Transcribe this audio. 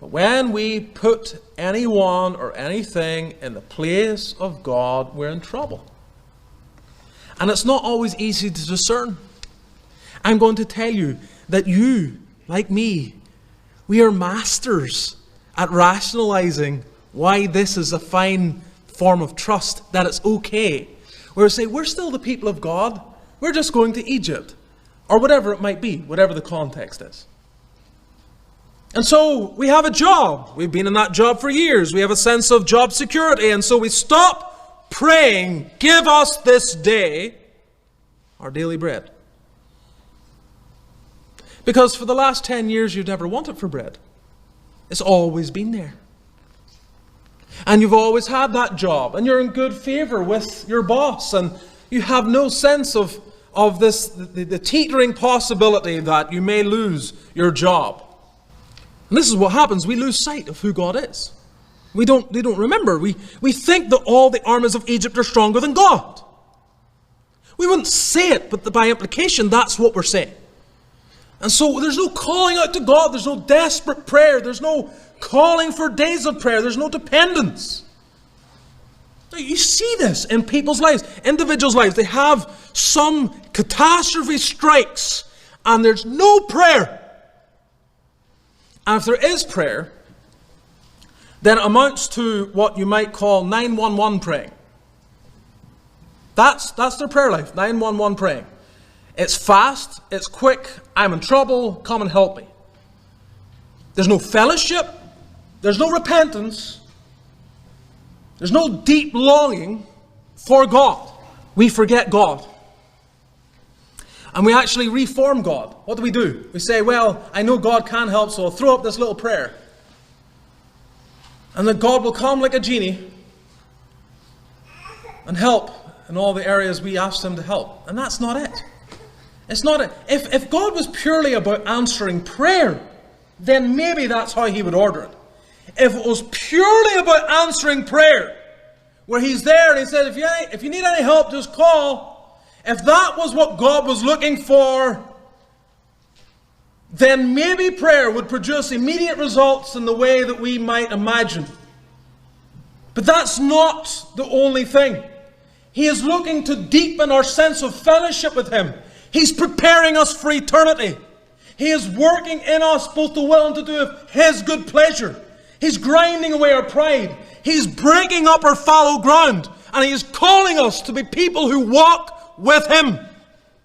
But when we put anyone or anything in the place of God, we're in trouble. And it's not always easy to discern. I'm going to tell you that you, like me, we are masters at rationalizing why this is a fine form of trust, that it's okay. Where we say, we're still the people of God. We're just going to Egypt. Or whatever it might be, whatever the context is. And so we have a job. We've been in that job for years. We have a sense of job security. And so we stop praying, give us this day our daily bread. Because for the last 10 years, you've never wanted for bread. It's always been there. And you've always had that job. And you're in good favor with your boss. And you have no sense of this, the teetering possibility that you may lose your job. And this is what happens. We lose sight of who God is. We don't remember. We think that all the armies of Egypt are stronger than God. We wouldn't say it, but by implication, that's what we're saying. And so there's no calling out to God. There's no desperate prayer. There's no calling for days of prayer. There's no dependence. Now, you see this in people's lives, individuals' lives. They have some catastrophe strikes, and there's no prayer. And if there is prayer, then it amounts to what you might call 911 praying. That's their prayer life, 911 praying. It's fast, it's quick, I'm in trouble, come and help me. There's no fellowship, there's no repentance, there's no deep longing for God. We forget God. And we actually reform God. What do? We say, well, I know God can help, so I'll throw up this little prayer. And then God will come like a genie and help in all the areas we asked him to help. And that's not it. It's not it. If God was purely about answering prayer, then maybe that's how he would order it. If it was purely about answering prayer, where he's there and he said, if you need any help, just call. If that was what God was looking for, then maybe prayer would produce immediate results in the way that we might imagine. But that's not the only thing. He is looking to deepen our sense of fellowship with him. He's preparing us for eternity. He is working in us both the will and to do of his good pleasure. He's grinding away our pride. He's breaking up our fallow ground. And he is calling us to be people who walk with him.